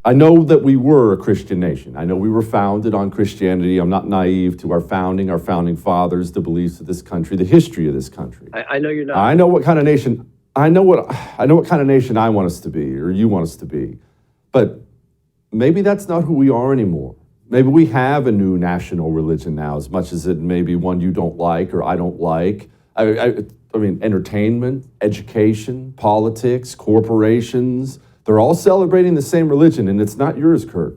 I know that we were a Christian nation. I know we were founded on Christianity. I'm not naive to our founding fathers, the beliefs of this country, the history of this country. I know you're not. I know what kind of nation. I know what kind of nation I want us to be, or you want us to be. But maybe that's not who we are anymore. Maybe we have a new national religion now, as much as it may be one you don't like or I don't like. I mean, entertainment, education, politics, corporations, they're all celebrating the same religion, and it's not yours, Kirk.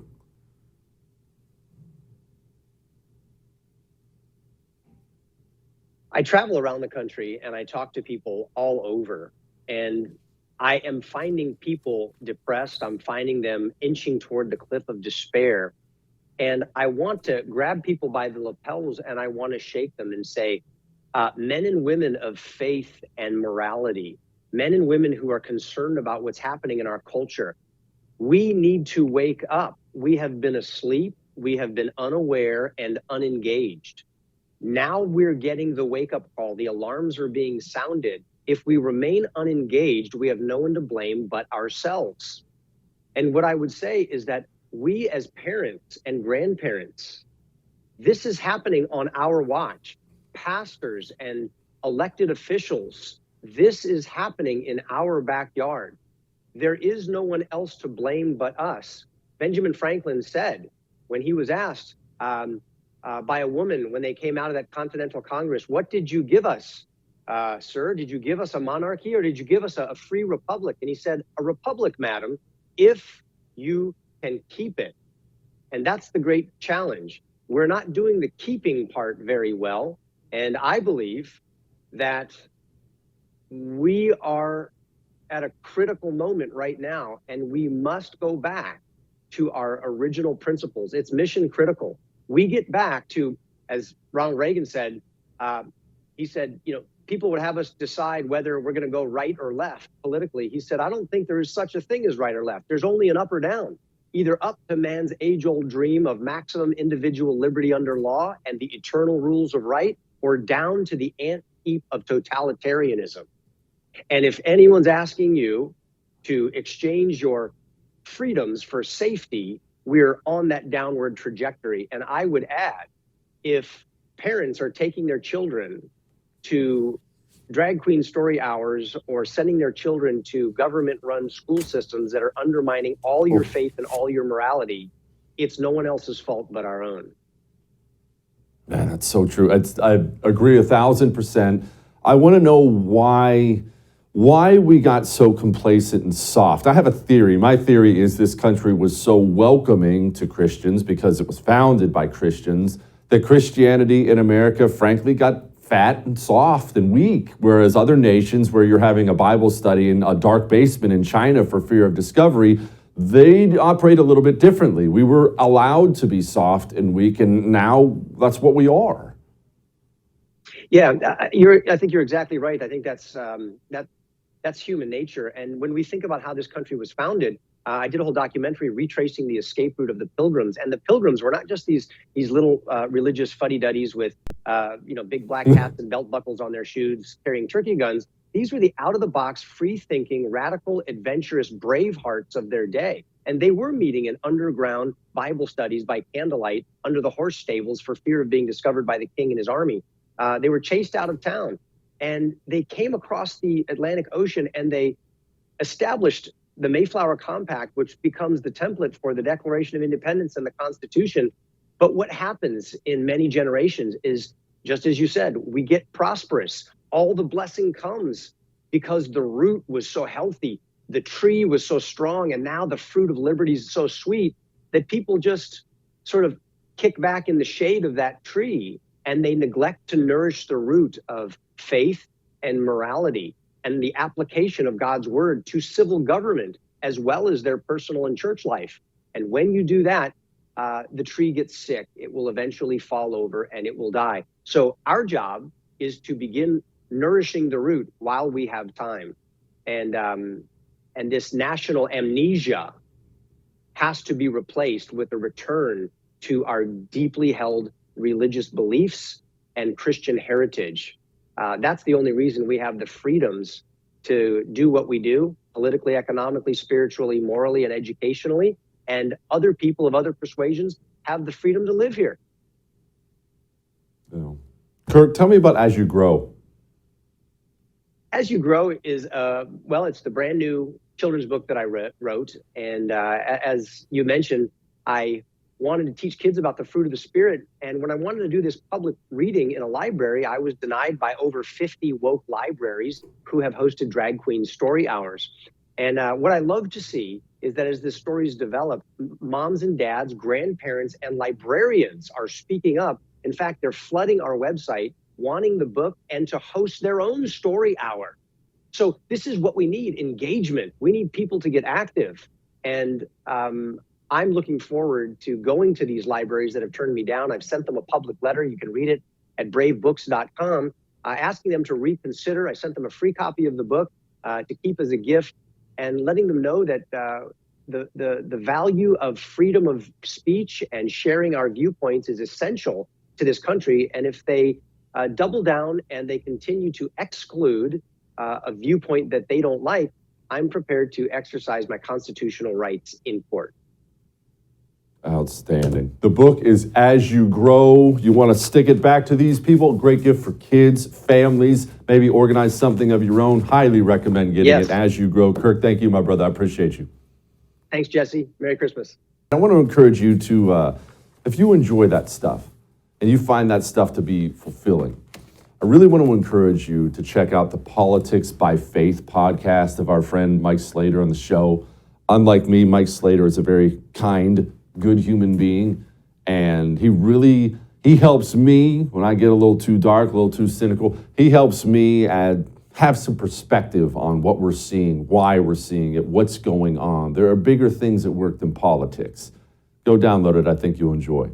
I travel around the country and I talk to people all over, and I am finding people depressed. I'm finding them inching toward the cliff of despair. And I want to grab people by the lapels and I want to shake them and say, men and women of faith and morality, men and women who are concerned about what's happening in our culture, we need to wake up. We have been asleep. We have been unaware and unengaged. Now we're getting the wake-up call. The alarms are being sounded. If we remain unengaged, we have no one to blame but ourselves. And what I would say is that we as parents and grandparents, this is happening on our watch. Pastors and elected officials, this is happening in our backyard. There is no one else to blame but us. Benjamin Franklin said, when he was asked by a woman when they came out of that Continental Congress, what did you give us, sir? Did you give us a monarchy or did you give us a free republic? And he said, a republic, madam, if you can keep it. And that's the great challenge. We're not doing the keeping part very well. And I believe that we are at a critical moment right now, and we must go back to our original principles. It's mission critical. We get back to, as Ronald Reagan said, he said, people would have us decide whether we're going to go right or left politically. He said, I don't think there is such a thing as right or left. There's only an up or down, either up to man's age-old dream of maximum individual liberty under law and the eternal rules of right, or down to the ant heap of totalitarianism. And if anyone's asking you to exchange your freedoms for safety, we're on that downward trajectory. And I would add, if parents are taking their children to drag queen story hours or sending their children to government-run school systems that are undermining all your faith and all your morality, it's no one else's fault but our own. Man, that's so true. I agree 1,000%. I want to know why we got so complacent and soft. I have a theory. My theory is this country was so welcoming to Christians because it was founded by Christians that Christianity in America, frankly, got fat and soft and weak, whereas other nations where you're having a Bible study in a dark basement in China for fear of discovery, they operate a little bit differently. We were allowed to be soft and weak, and now that's what we are. Yeah, I think you're exactly right. I think that's human nature. And when we think about how this country was founded, I did a whole documentary retracing the escape route of the Pilgrims. And the Pilgrims were not just these little religious fuddy-duddies with big black hats and belt buckles on their shoes carrying turkey guns. These were the out-of-the-box, free-thinking, radical, adventurous Bravehearts of their day. And they were meeting in underground Bible studies by candlelight under the horse stables for fear of being discovered by the king and his army. They were chased out of town. And they came across the Atlantic Ocean and they established the Mayflower Compact, which becomes the template for the Declaration of Independence and the Constitution. But what happens in many generations is, just as you said, we get prosperous. All the blessing comes because the root was so healthy, the tree was so strong, and now the fruit of liberty is so sweet that people just sort of kick back in the shade of that tree and they neglect to nourish the root of faith and morality and the application of God's word to civil government as well as their personal and church life. And when you do that, the tree gets sick. It will eventually fall over and it will die. So our job is to begin nourishing the root while we have time. And this national amnesia has to be replaced with a return to our deeply held religious beliefs and Christian heritage. That's the only reason we have the freedoms to do what we do politically, economically, spiritually, morally, and educationally. and other people of other persuasions have the freedom to live here. Kirk, tell me about As You Grow. As You Grow is, it's the brand new children's book that I wrote. And as you mentioned, I wanted to teach kids about the fruit of the Spirit. And when I wanted to do this public reading in a library, I was denied by over 50 woke libraries who have hosted drag queen story hours. And what I love to see is that as the stories develop, moms and dads, grandparents, and librarians are speaking up. In fact, they're flooding our website, wanting the book and to host their own story hour. So this is what we need, engagement. We need people to get active. And I'm looking forward to going to these libraries that have turned me down. I've sent them a public letter. You can read it at bravebooks.com, asking them to reconsider. I sent them a free copy of the book to keep as a gift, and letting them know that the value of freedom of speech and sharing our viewpoints is essential to this country. And if they double down and they continue to exclude a viewpoint that they don't like, I'm prepared to exercise my constitutional rights in court. Outstanding. The book is As You Grow. You want to stick it back to these people? Great gift for kids, families, maybe organize something of your own. Highly recommend getting it, As You Grow. Kirk, thank you, my brother. I appreciate you. Thanks, Jesse. Merry Christmas. I want to encourage you to, if you enjoy that stuff and you find that stuff to be fulfilling, I really want to encourage you to check out the Politics by Faith podcast of our friend Mike Slater on the show. Unlike me, Mike Slater is a very kind, good human being, and he helps me when I get a little too dark, a little too cynical. He helps me have some perspective on what we're seeing, why we're seeing it, what's going on. There are bigger things at work than politics. Go download it. I think you'll enjoy.